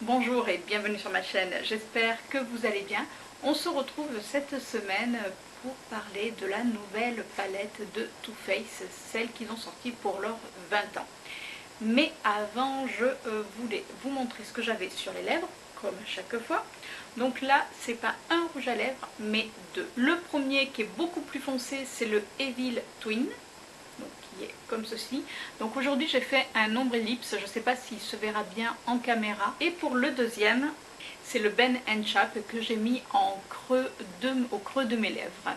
Bonjour et bienvenue sur ma chaîne, j'espère que vous allez bien. On se retrouve cette semaine pour parler de la nouvelle palette de Too Faced, celle qu'ils ont sortie pour leurs 20 ans. Mais avant, je voulais vous montrer ce que j'avais sur les lèvres, comme à chaque fois. Donc là, c'est pas un rouge à lèvres, mais deux. Le premier qui est beaucoup plus foncé, c'est le Evil Twin. Donc qui est comme ceci. Donc aujourd'hui j'ai fait un ombre ellipse, je ne sais pas s'il se verra bien en caméra. Et pour le deuxième, c'est le Ben Chap que j'ai mis au creux de mes lèvres.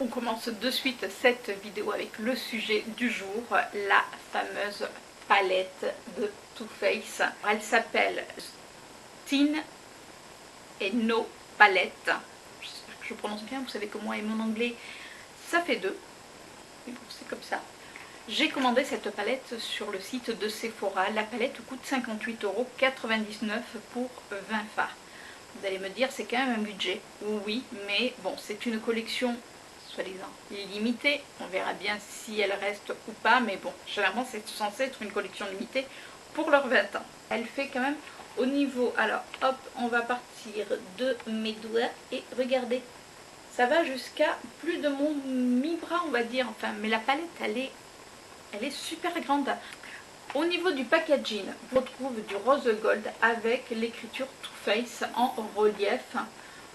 On commence de suite cette vidéo avec le sujet du jour, la fameuse palette de Too Faced. Elle s'appelle Teen No Palette. J'espère que je prononce bien, vous savez que moi et mon anglais ça fait deux. Mais bon, c'est comme ça. J'ai commandé cette palette sur le site de Sephora. La palette coûte 58,99 € pour 20 fards. Vous allez me dire, c'est quand même un budget. Oui, mais bon, c'est une collection, soi-disant, limitée. On verra bien si elle reste ou pas. Mais bon, généralement, c'est censé être une collection limitée pour leurs 20 ans. Elle fait quand même au niveau... Alors, hop, on va partir de mes doigts. Et regardez, ça va jusqu'à plus de mon mi-bras, on va dire. Enfin, mais la palette, elle est super grande. Au niveau du packaging, on retrouve du rose gold avec l'écriture Too Faced en relief.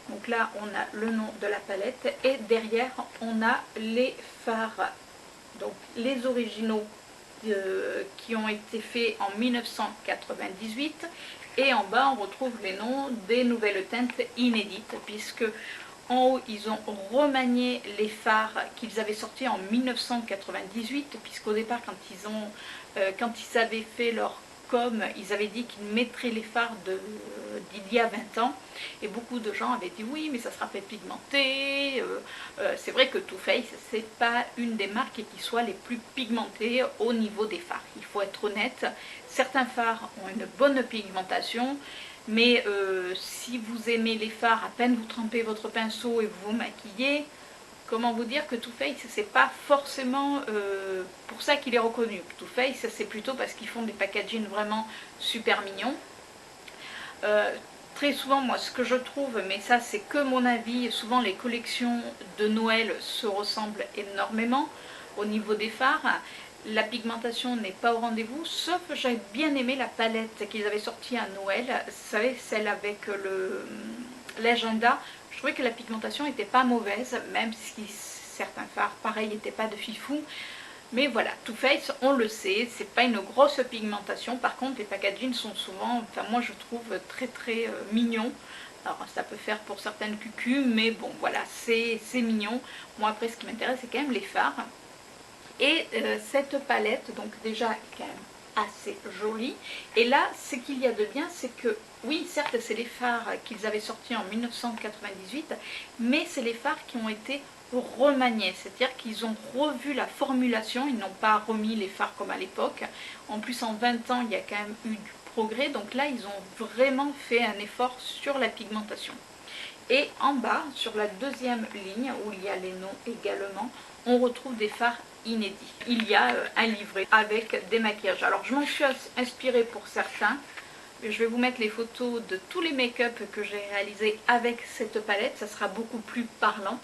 Donc là, on a le nom de la palette et derrière, on a les fards. Donc les originaux qui ont été faits en 1998. Et en bas, on retrouve les noms des nouvelles teintes inédites puisque en haut, ils ont remanié les fards qu'ils avaient sortis en 1998, puisqu'au départ, quand ils avaient fait leur com, ils avaient dit qu'ils mettraient les fards d'il y a 20 ans. Et beaucoup de gens avaient dit oui, mais ça sera pas pigmenté. C'est vrai que Too Faced, c'est pas une des marques qui soit les plus pigmentées au niveau des fards. Il faut être honnête, certains fards ont une bonne pigmentation. Mais si vous aimez les fards, à peine vous trempez votre pinceau et vous vous maquillez, comment vous dire que Too Faced, c'est pas forcément pour ça qu'il est reconnu. Too Faced, c'est plutôt parce qu'ils font des packaging vraiment super mignons. Très souvent, moi, ce que je trouve, mais ça c'est que mon avis, souvent les collections de Noël se ressemblent énormément au niveau des fards. La pigmentation n'est pas au rendez-vous, sauf que j'ai bien aimé la palette qu'ils avaient sortie à Noël. Vous savez, celle avec l'agenda. Je trouvais que la pigmentation n'était pas mauvaise, même si certains fards, pareil, n'étaient pas de fifou. Mais voilà, Too Faced, on le sait, c'est pas une grosse pigmentation. Par contre, les packaging sont souvent, enfin moi je trouve très mignons. Alors ça peut faire pour certaines cucus, mais bon voilà, c'est mignon. Moi après, ce qui m'intéresse, c'est quand même les fards. Et cette palette, donc déjà, est quand même assez jolie. Et là, ce qu'il y a de bien, c'est que, oui, certes, c'est les fards qu'ils avaient sortis en 1998, mais c'est les fards qui ont été remaniés. C'est-à-dire qu'ils ont revu la formulation, ils n'ont pas remis les fards comme à l'époque. En plus, en 20 ans, il y a quand même eu du progrès. Donc là, ils ont vraiment fait un effort sur la pigmentation. Et en bas, sur la deuxième ligne, où il y a les noms également, on retrouve des fards inédits. Il y a un livret avec des maquillages. Alors je m'en suis inspirée pour certains. Je vais vous mettre les photos de tous les make-up que j'ai réalisés avec cette palette. Ça sera beaucoup plus parlant.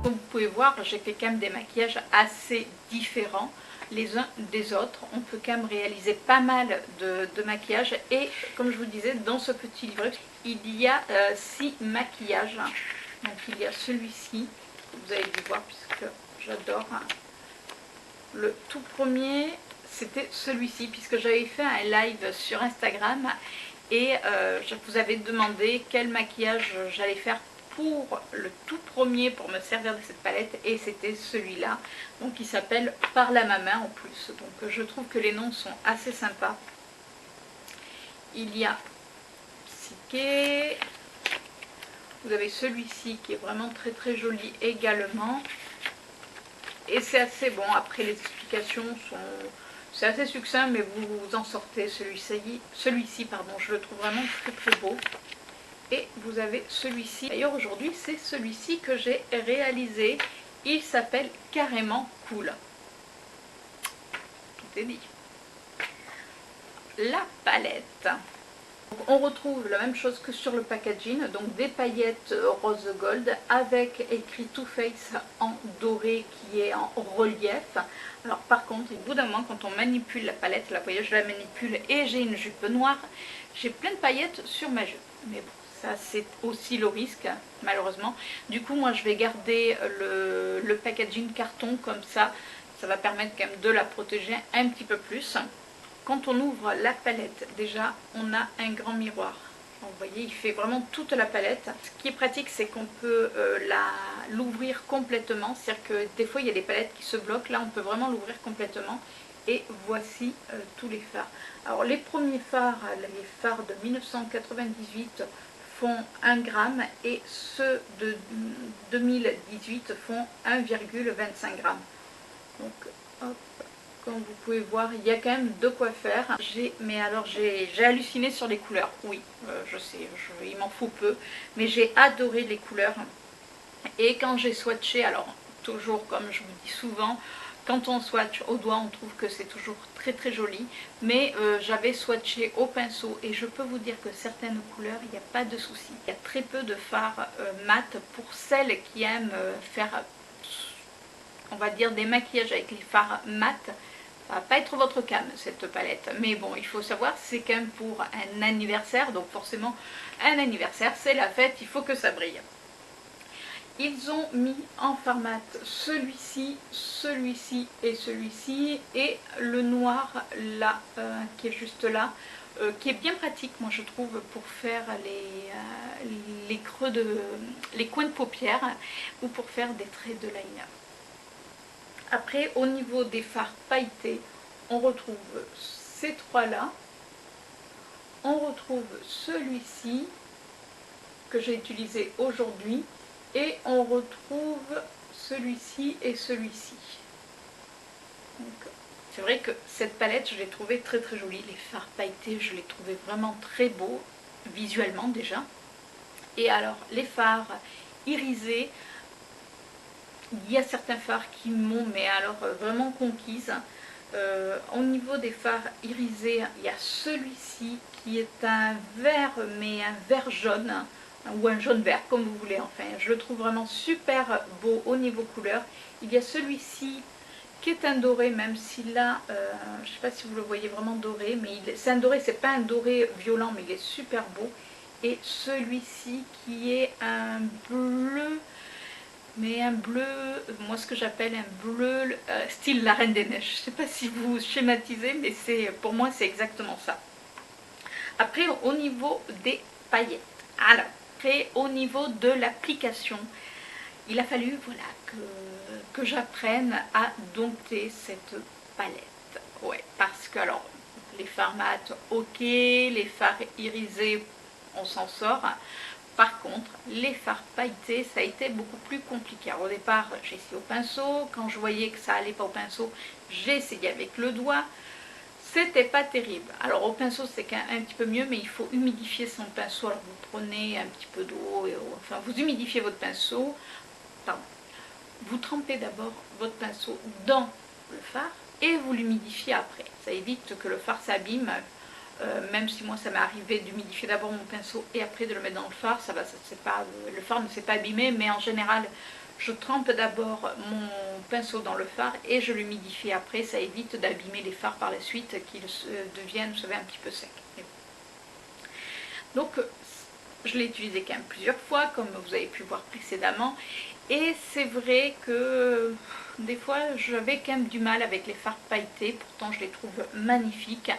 Comme vous pouvez voir, j'ai fait quand même des maquillages assez différents les uns des autres. On peut quand même réaliser pas mal de maquillages. Et comme je vous disais, dans ce petit livret, il y a 6 maquillages. Donc il y a celui-ci, vous avez dû voir puisque j'adore. Le tout premier, c'était celui-ci, puisque j'avais fait un live sur Instagram. Et je vous avais demandé quel maquillage j'allais faire pour le tout premier pour me servir de cette palette, et c'était celui-là, donc il s'appelle Parle à ma main en plus. Donc je trouve que les noms sont assez sympas. Il y a ici paquet. Vous avez celui-ci qui est vraiment très très joli également. Et c'est assez bon, après les explications sont... C'est assez succinct, mais vous en sortez. Celui-ci, pardon, je le trouve vraiment très très beau. Et vous avez celui-ci. D'ailleurs aujourd'hui c'est celui-ci que j'ai réalisé. Il s'appelle Carrément Cool. Tout est dit. La palette. Donc, on retrouve la même chose que sur le packaging, donc des paillettes rose gold avec écrit Too Faced en doré qui est en relief. Alors par contre, au bout d'un moment, quand on manipule la palette, là vous voyez je la manipule et j'ai une jupe noire, j'ai plein de paillettes sur ma jupe. Mais bon, ça c'est aussi le risque malheureusement. Du coup moi je vais garder le packaging carton comme ça va permettre quand même de la protéger un petit peu plus. Quand on ouvre la palette, déjà, on a un grand miroir. Donc, vous voyez, il fait vraiment toute la palette. Ce qui est pratique, c'est qu'on peut l'ouvrir complètement. C'est-à-dire que des fois, il y a des palettes qui se bloquent. Là, on peut vraiment l'ouvrir complètement. Et voici tous les fards. Alors, les premiers fards, les fards de 1998 font 1 gramme et ceux de 2018 font 1,25 g. Donc, hop. Comme vous pouvez voir, il y a quand même de quoi faire. Mais alors j'ai halluciné sur les couleurs. Oui, je sais, il m'en faut peu. Mais j'ai adoré les couleurs. Et quand j'ai swatché, alors toujours comme je vous dis souvent, quand on swatch au doigt, on trouve que c'est toujours très très joli. Mais j'avais swatché au pinceau et je peux vous dire que certaines couleurs, il n'y a pas de souci. Il y a très peu de fards mat pour celles qui aiment faire, on va dire, des maquillages avec les fards mat. Ça va pas être votre cam cette palette, mais bon, il faut savoir c'est quand même pour un anniversaire, donc forcément un anniversaire c'est la fête, il faut que ça brille. Ils ont mis en fard mat celui-ci, celui-ci et celui-ci, et le noir là, qui est juste là, qui est bien pratique moi je trouve pour faire les creux les coins de paupières ou pour faire des traits de liner. Après, au niveau des fards pailletés, on retrouve ces trois-là. On retrouve celui-ci que j'ai utilisé aujourd'hui. Et on retrouve celui-ci et celui-ci. C'est vrai que cette palette, je l'ai trouvée très très jolie. Les fards pailletés, je les trouvais vraiment très beaux, visuellement déjà. Et alors, les fards irisés, il y a certains fards qui m'ont, mais alors vraiment conquise. Au niveau des fards irisés, il y a celui-ci qui est un vert, mais un vert jaune, ou un jaune vert comme vous voulez. Enfin, je le trouve vraiment super beau au niveau couleur. Il y a celui-ci qui est un doré, même si là, je ne sais pas si vous le voyez vraiment doré, mais c'est un doré, c'est pas un doré violent, mais il est super beau. Et celui-ci qui est un bleu, mais un bleu, moi ce que j'appelle un bleu style la Reine des Neiges. Je ne sais pas si vous schématisez, mais pour moi c'est exactement ça. Après, au niveau des paillettes, alors, après au niveau de l'application, il a fallu voilà, que j'apprenne à dompter cette palette. Ouais, parce que alors, les fards mat, ok, les fards irisés, on s'en sort. Par contre, les fards pailletés, ça a été beaucoup plus compliqué. Alors, au départ, j'ai essayé au pinceau. Quand je voyais que ça allait pas au pinceau, j'ai essayé avec le doigt. C'était pas terrible. Alors, au pinceau, c'est un petit peu mieux, mais il faut humidifier son pinceau. Alors, vous prenez un petit peu d'eau, enfin, vous humidifiez votre pinceau. Pardon. Vous trempez d'abord votre pinceau dans le fard et vous l'humidifiez après. Ça évite que le fard s'abîme. Même si moi ça m'est arrivé d'humidifier d'abord mon pinceau et après de le mettre dans le fard, ça va, le fard ne s'est pas abîmé, mais en général je trempe d'abord mon pinceau dans le fard et je l'humidifie après, ça évite d'abîmer les fards par la suite, qu'ils deviennent, vous savez, un petit peu secs. Donc je l'ai utilisé quand même plusieurs fois, comme vous avez pu voir précédemment, et c'est vrai que des fois j'avais quand même du mal avec les fards pailletés, pourtant je les trouve magnifiques.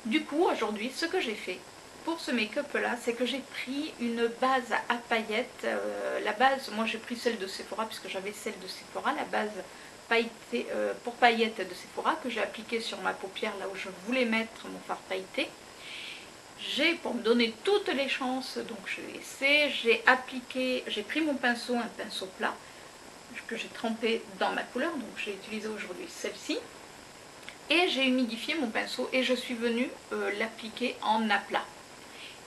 Du coup, aujourd'hui, ce que j'ai fait pour ce make-up là, c'est que j'ai pris une base à paillettes. La base, moi j'ai pris celle de Sephora, puisque j'avais celle de Sephora, la base pailletée, pour paillettes de Sephora, que j'ai appliquée sur ma paupière, là où je voulais mettre mon fard pailleté. pour me donner toutes les chances, donc je l'ai laissé, j'ai appliqué, j'ai pris mon pinceau, un pinceau plat, que j'ai trempé dans ma couleur, donc j'ai utilisé aujourd'hui celle-ci, et j'ai humidifié mon pinceau et je suis venue l'appliquer en aplat.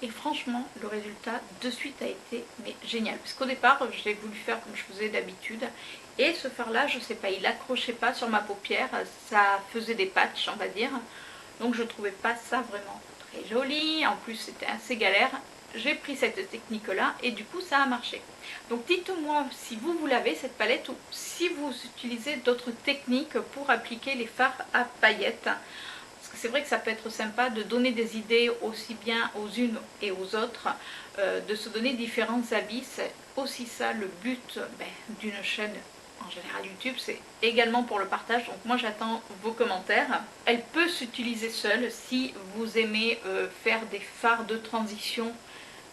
Et franchement, le résultat de suite a été mais génial. Parce qu'au départ, j'ai voulu faire comme je faisais d'habitude. Et ce fard-là, je sais pas, il accrochait pas sur ma paupière. Ça faisait des patchs, on va dire. Donc je trouvais pas ça vraiment très joli. En plus, c'était assez galère. J'ai pris cette technique-là et du coup, ça a marché. Donc dites-moi si vous l'avez, cette palette, ou si vous utilisez d'autres techniques pour appliquer les fards à paillettes. C'est vrai que ça peut être sympa de donner des idées aussi bien aux unes et aux autres, de se donner différents avis. C'est aussi ça le but d'une chaîne, en général YouTube, c'est également pour le partage. Donc moi j'attends vos commentaires. Elle peut s'utiliser seule si vous aimez faire des fards de transition,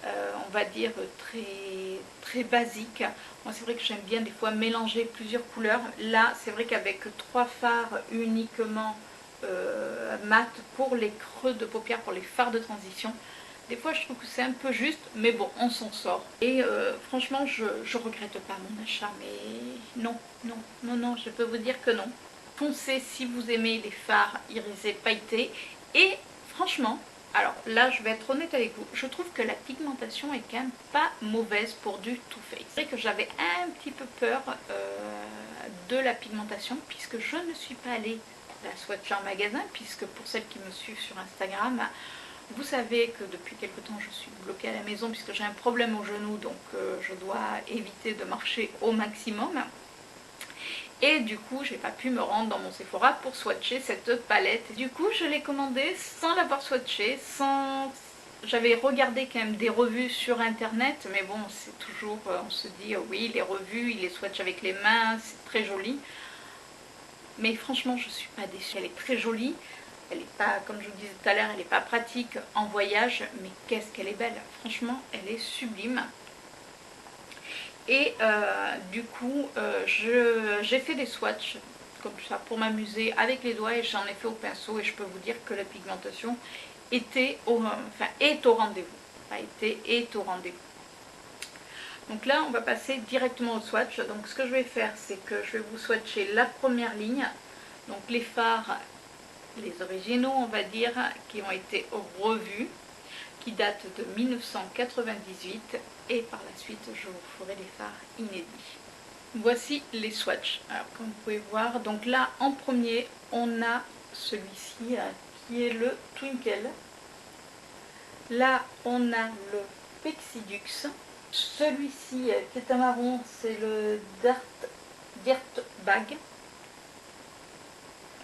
on va dire très basiques. Moi c'est vrai que j'aime bien des fois mélanger plusieurs couleurs. Là c'est vrai qu'avec 3 fards uniquement mat pour les creux de paupières, pour les fards de transition, des fois je trouve que c'est un peu juste, mais bon, on s'en sort. Et franchement, je regrette pas mon achat, mais non, je peux vous dire que non. Foncez si vous aimez les fards irisés pailletés. Et franchement, alors là je vais être honnête avec vous, je trouve que la pigmentation est quand même pas mauvaise pour du Too Faced. C'est vrai que j'avais un petit peu peur de la pigmentation, puisque je ne suis pas allée la swatcher en magasin, puisque pour celles qui me suivent sur Instagram, vous savez que depuis quelque temps je suis bloquée à la maison puisque j'ai un problème au genou, donc je dois éviter de marcher au maximum. Et du coup j'ai pas pu me rendre dans mon Sephora pour swatcher cette palette. Et du coup je l'ai commandée sans l'avoir swatchée, j'avais regardé quand même des revues sur internet, mais bon c'est toujours, on se dit oui les revues, ils les swatchent avec les mains, c'est très joli. Mais franchement, je ne suis pas déçue. Elle est très jolie. Elle n'est pas, comme je vous disais tout à l'heure, elle n'est pas pratique en voyage. Mais qu'est-ce qu'elle est belle. Franchement, elle est sublime. Et du coup, j'ai fait des swatchs comme ça pour m'amuser avec les doigts. Et j'en ai fait au pinceau. Et je peux vous dire que la pigmentation est au rendez-vous. Pas été, est au rendez-vous. Donc là on va passer directement au swatch. Donc ce que je vais faire, c'est que je vais vous swatcher la première ligne, donc les fards, les originaux on va dire, qui ont été revus, qui datent de 1998, et par la suite je vous ferai les fards inédits. Voici les swatchs. Alors comme vous pouvez voir, donc là en premier on a celui-ci qui est le Twinkle. Là on a le Pexidux. Celui-ci qui est un marron, c'est le Dirt Bag.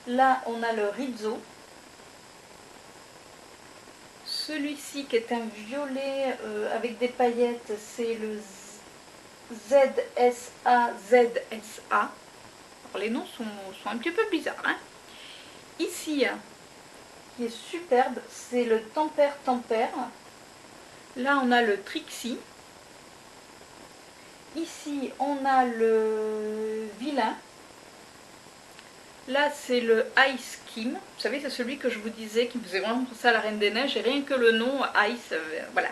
Là, on a le Rizzo. Celui-ci qui est un violet avec des paillettes, c'est le ZSA. Alors les noms sont un petit peu bizarres. Hein. Ici, qui est superbe, c'est le Tempère. Là, on a le Trixie. Ici, on a le Vilain. Là, c'est le Ice Kim. Vous savez, c'est celui que je vous disais qui me faisait vraiment penser à la Reine des Neiges. Et rien que le nom, Ice, voilà.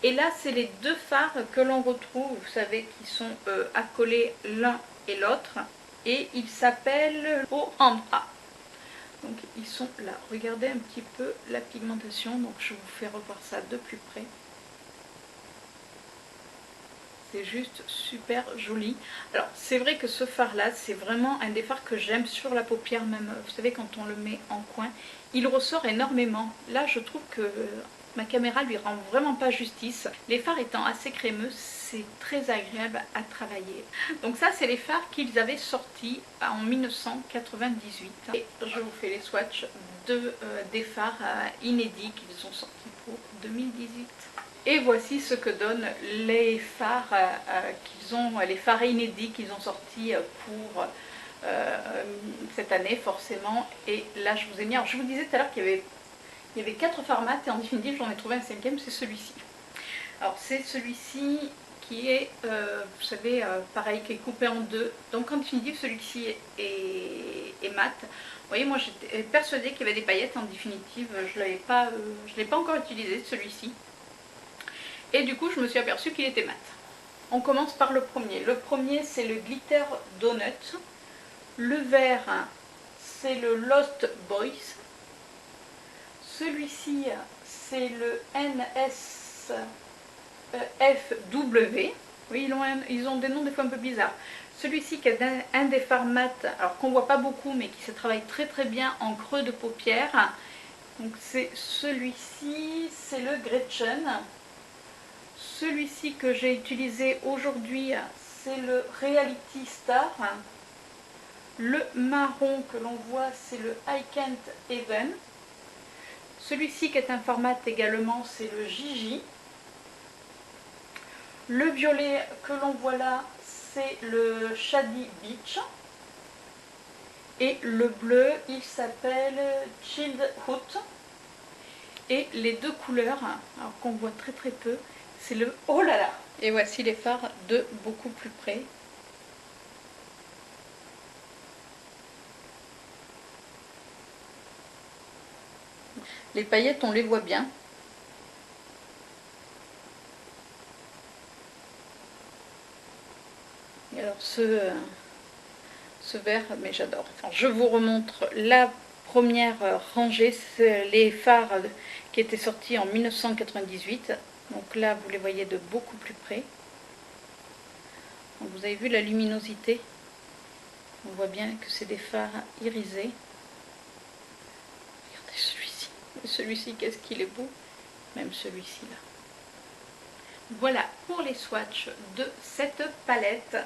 Et là, c'est les deux fards que l'on retrouve, vous savez, qui sont accolés l'un et l'autre. Et ils s'appellent Oandra. Donc, ils sont là. Regardez un petit peu la pigmentation. Donc, je vous fais revoir ça de plus près. C'est juste super joli. Alors c'est vrai que ce fard là, c'est vraiment un des fards que j'aime sur la paupière, même vous savez quand on le met en coin, il ressort énormément. Là je trouve que ma caméra lui rend vraiment pas justice. Les fards étant assez crémeux, c'est très agréable à travailler. Donc ça c'est les fards qu'ils avaient sortis en 1998. Et je vous fais les swatchs des fards inédits qu'ils ont sortis pour 2018. Et voici ce que donnent les fards les fards inédits qu'ils ont sortis pour cette année forcément. Et là je vous ai mis, alors je vous disais tout à l'heure qu'il y avait 4 fards mat et en définitive j'en ai trouvé un 5e, c'est celui-ci. Alors c'est celui-ci qui est, vous savez, pareil, qui est coupé en deux. Donc en définitive celui-ci est mat. Vous voyez, moi j'étais persuadée qu'il y avait des paillettes. En définitive, je ne l'ai pas encore utilisé celui-ci. Et du coup, je me suis aperçue qu'il était mat. On commence par le premier. Le premier, c'est le Glitter Donut. Le vert, c'est le Lost Boys. Celui-ci, c'est le NSFW. Oui, ils ont des noms des fois un peu bizarres. Celui-ci qui est un des fards mat, alors qu'on ne voit pas beaucoup, mais qui se travaille très très bien en creux de paupière. Donc c'est celui-ci, c'est le Gretchen. Celui-ci que j'ai utilisé aujourd'hui, c'est le Reality Star. Le marron que l'on voit, c'est le I Can't Even. Celui-ci qui est un format également, c'est le Gigi. Le violet que l'on voit là, c'est le Shady Beach. Et le bleu, il s'appelle Childhood. Et les deux couleurs, alors qu'on voit très très peu, c'est le oh là là. Et voici les fards de beaucoup plus près. Les paillettes, on les voit bien. Et alors ce vert, mais j'adore. Je vous remontre la première rangée, c'est les fards qui étaient sortis en 1998. Donc là, vous les voyez de beaucoup plus près. Donc vous avez vu la luminosité. On voit bien que c'est des fards irisés. Regardez celui-ci. Celui-ci, qu'est-ce qu'il est beau. Même celui-ci là. Voilà pour les swatchs de cette palette.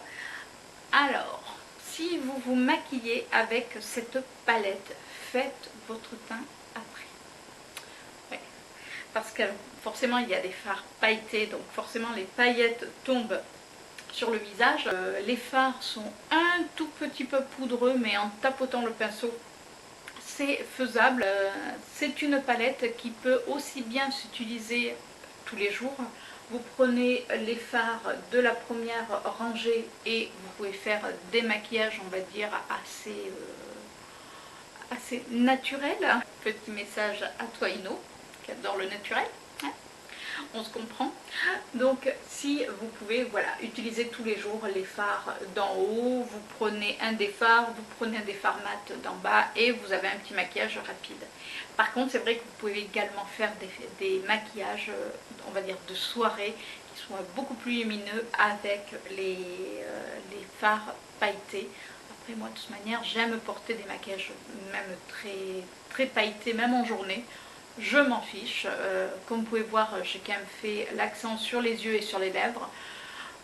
Alors, si vous vous maquillez avec cette palette, faites votre teint après. Ouais. Parce que forcément, il y a des fards pailletés, donc forcément les paillettes tombent sur le visage. Les fards sont un tout petit peu poudreux, mais en tapotant le pinceau, c'est faisable. C'est une palette qui peut aussi bien s'utiliser tous les jours. Vous prenez les fards de la première rangée et vous pouvez faire des maquillages, on va dire, assez naturels. Petit message à toi, Ino, qui adore le naturel. On se comprend. Donc si vous pouvez, voilà, utiliser tous les jours les fards d'en haut, vous prenez un des fards, vous prenez un des fards mat d'en bas et vous avez un petit maquillage rapide. Par contre, c'est vrai que vous pouvez également faire des maquillages, on va dire, de soirée qui soient beaucoup plus lumineux avec les fards pailletés. Après, moi, de toute manière, j'aime porter des maquillages même très pailletés, même en journée. Je m'en fiche. Comme vous pouvez voir, j'ai quand même fait l'accent sur les yeux et sur les lèvres.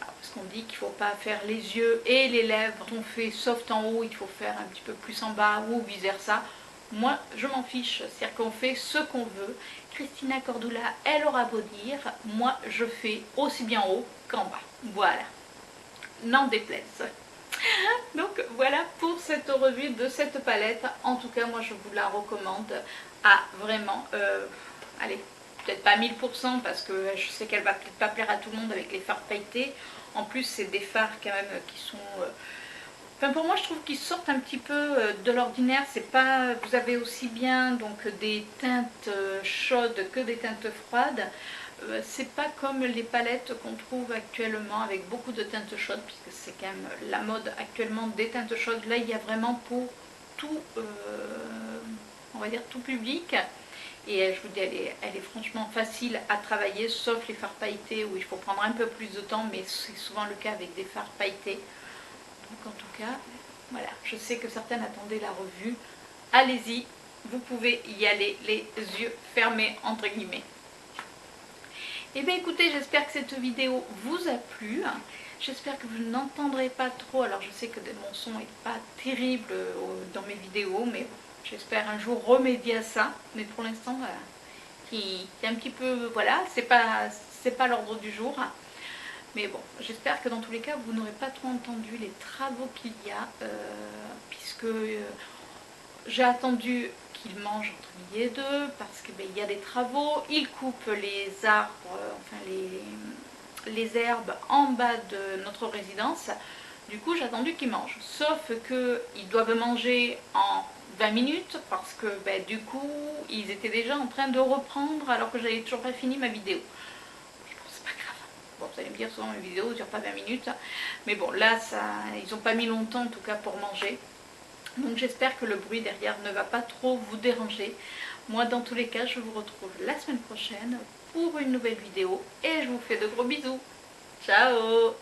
Parce qu'on dit qu'il ne faut pas faire les yeux et les lèvres. Quand on fait soft en haut, il faut faire un petit peu plus en bas ou vice versa. Moi, je m'en fiche. C'est-à-dire qu'on fait ce qu'on veut. Christina Cordula, elle aura beau dire. Moi, je fais aussi bien en haut qu'en bas. Voilà. N'en déplaise. Donc voilà pour cette revue de cette palette. En tout cas, moi, je vous la recommande. Vraiment, allez, peut-être pas 1000% parce que je sais qu'elle va peut-être pas plaire à tout le monde avec les fards pailletés. En plus, c'est des fards quand même qui sont... Enfin, pour moi, je trouve qu'ils sortent un petit peu de l'ordinaire. C'est pas... Vous avez aussi bien donc des teintes chaudes que des teintes froides. C'est pas comme les palettes qu'on trouve actuellement avec beaucoup de teintes chaudes, puisque c'est quand même la mode actuellement des teintes chaudes. Là, il y a vraiment pour tout... on va dire tout public, et je vous dis, elle est franchement facile à travailler, sauf les fards pailletés où il faut prendre un peu plus de temps, mais c'est souvent le cas avec des fards pailletés. Donc en tout cas, voilà, je sais que certaines attendaient la revue, allez-y, vous pouvez y aller les yeux fermés entre guillemets. Et bien écoutez, j'espère que cette vidéo vous a plu. J'espère que vous n'entendrez pas trop, alors je sais que mon son n'est pas terrible dans mes vidéos, mais bon, j'espère un jour remédier à ça. Mais pour l'instant, qui est un petit peu, voilà, c'est pas l'ordre du jour. Mais bon, j'espère que dans tous les cas, vous n'aurez pas trop entendu les travaux qu'il y a, puisque j'ai attendu qu'il mange entre midi et deux, parce qu'il y a des travaux. Il coupe les arbres, enfin les herbes en bas de notre résidence. Du coup, j'ai attendu qu'ils mangent. Sauf qu'ils doivent manger en 20 minutes parce que du coup, ils étaient déjà en train de reprendre alors que j'avais toujours pas fini ma vidéo. Bon, c'est pas grave. Bon, vous allez me dire, souvent mes vidéos ne durent pas 20 minutes. Mais bon, là, ils n'ont pas mis longtemps en tout cas pour manger. Donc j'espère que le bruit derrière ne va pas trop vous déranger. Moi, dans tous les cas, je vous retrouve la semaine prochaine pour une nouvelle vidéo. Et je vous fais de gros bisous. Ciao!